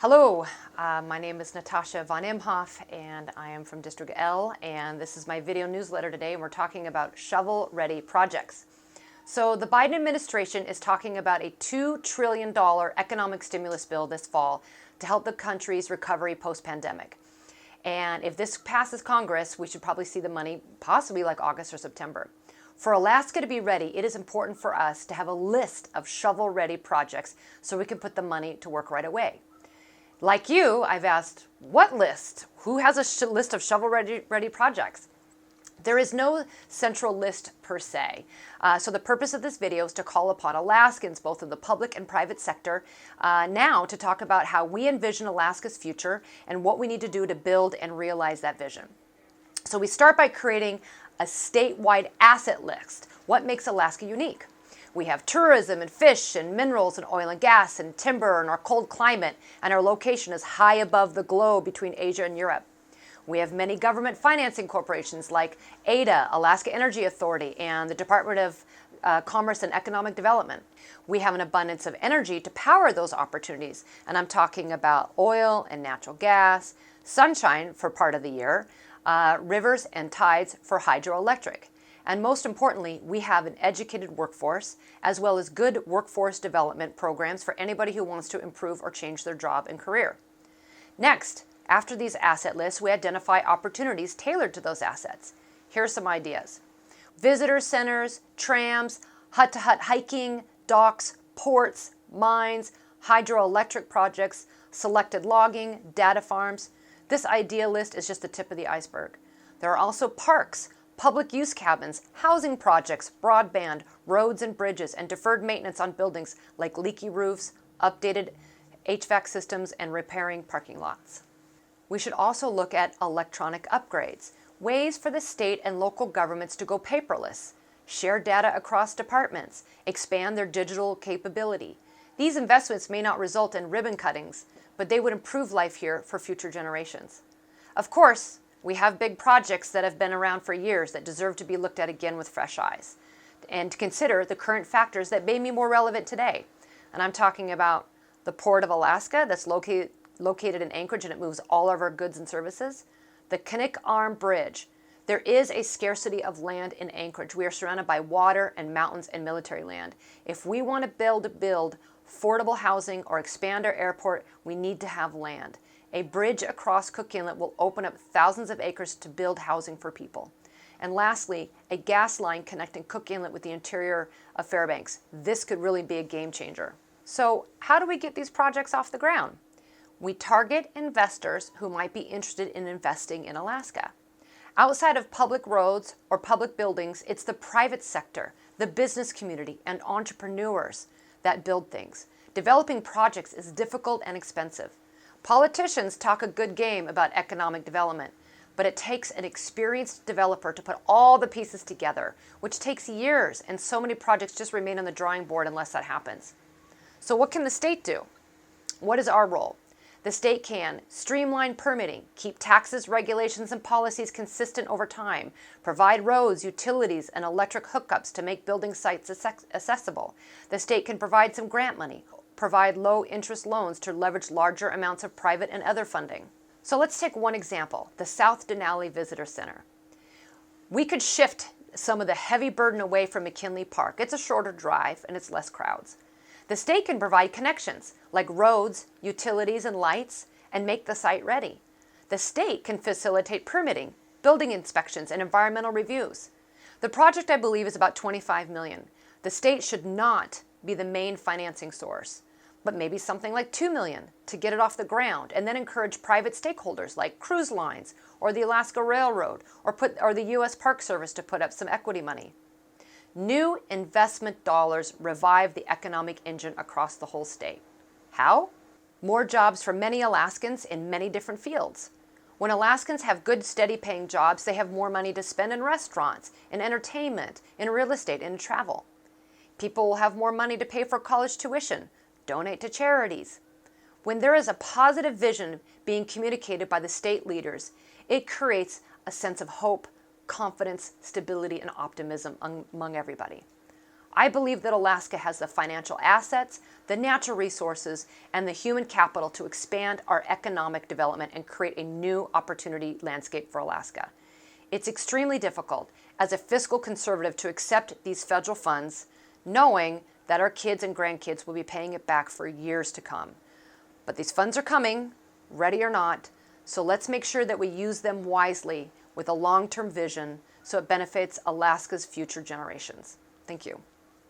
Hello, my name is Natasha von Imhof and I am from District L, and this is my video newsletter today, and we're talking about shovel-ready projects. So the Biden administration is talking about a $2 trillion economic stimulus bill this fall to help the country's recovery post-pandemic. And if this passes Congress, we should probably see the money possibly like August or September. For Alaska to be ready, it is important for us to have a list of shovel-ready projects so we can put the money to work right away. Like you, I've asked, what list? Who has a list of shovel-ready projects? There is no central list per se. So the purpose of this video is to call upon Alaskans, both in the public and private sector, now to talk about how we envision Alaska's future and what we need to do to build and realize that vision. So we start by creating a statewide asset list. What makes Alaska unique? We have tourism and fish and minerals and oil and gas and timber and our cold climate, and our location is high above the globe between Asia and Europe. We have many government financing corporations like ADA, Alaska Energy Authority, and the Department of Commerce and Economic Development. We have an abundance of energy to power those opportunities, and I'm talking about oil and natural gas, sunshine for part of the year, rivers and tides for hydroelectric. And most importantly, we have an educated workforce, as well as good workforce development programs for anybody who wants to improve or change their job and career. Next, after these asset lists, we identify opportunities tailored to those assets. Here are some ideas. Visitor centers, trams, hut-to-hut hiking, docks, ports, mines, hydroelectric projects, selected logging, data farms. This idea list is just the tip of the iceberg. There are also parks, public use cabins, housing projects, broadband, roads and bridges, and deferred maintenance on buildings like leaky roofs, updated HVAC systems, and repairing parking lots. We should also look at electronic upgrades, ways for the state and local governments to go paperless, share data across departments, expand their digital capability. These investments may not result in ribbon cuttings, but they would improve life here for future generations. Of course, we have big projects that have been around for years that deserve to be looked at again with fresh eyes, and to consider the current factors that may be more relevant today. And I'm talking about the Port of Alaska that's located in Anchorage, and it moves all of our goods and services. The Knik Arm Bridge. There is a scarcity of land in Anchorage. We are surrounded by water and mountains and military land. If we want to build affordable housing or expand our airport, we need to have land. A bridge across Cook Inlet will open up thousands of acres to build housing for people. And lastly, a gas line connecting Cook Inlet with the interior of Fairbanks. This could really be a game changer. So how do we get these projects off the ground? We target investors who might be interested in investing in Alaska. Outside of public roads or public buildings, it's the private sector, the business community, and entrepreneurs that build things. Developing projects is difficult and expensive. Politicians talk a good game about economic development, but it takes an experienced developer to put all the pieces together, which takes years, and so many projects just remain on the drawing board unless that happens. So what can the state do? What is our role? The state can streamline permitting, keep taxes, regulations, and policies consistent over time, provide roads, utilities, and electric hookups to make building sites accessible. The state can provide some grant money, provide low-interest loans to leverage larger amounts of private and other funding. So let's take one example, the South Denali Visitor Center. We could shift some of the heavy burden away from McKinley Park. It's a shorter drive and it's less crowds. The state can provide connections like roads, utilities, and lights, and make the site ready. The state can facilitate permitting, building inspections, and environmental reviews. The project, I believe, is about $25 million. The state should not be the main financing source, but maybe something like $2 million to get it off the ground, and then encourage private stakeholders like cruise lines or the Alaska Railroad or the U.S. Park Service to put up some equity money. New investment dollars revive the economic engine across the whole state. How? More jobs for many Alaskans in many different fields. When Alaskans have good, steady-paying jobs, they have more money to spend in restaurants, in entertainment, in real estate, and in travel. People will have more money to pay for college tuition, donate to charities. When there is a positive vision being communicated by the state leaders, it creates a sense of hope, confidence, stability, and optimism among everybody. I believe that Alaska has the financial assets, the natural resources, and the human capital to expand our economic development and create a new opportunity landscape for Alaska. It's extremely difficult as a fiscal conservative to accept these federal funds, knowing that our kids and grandkids will be paying it back for years to come. But these funds are coming, ready or not, so let's make sure that we use them wisely with a long-term vision so it benefits Alaska's future generations. Thank you.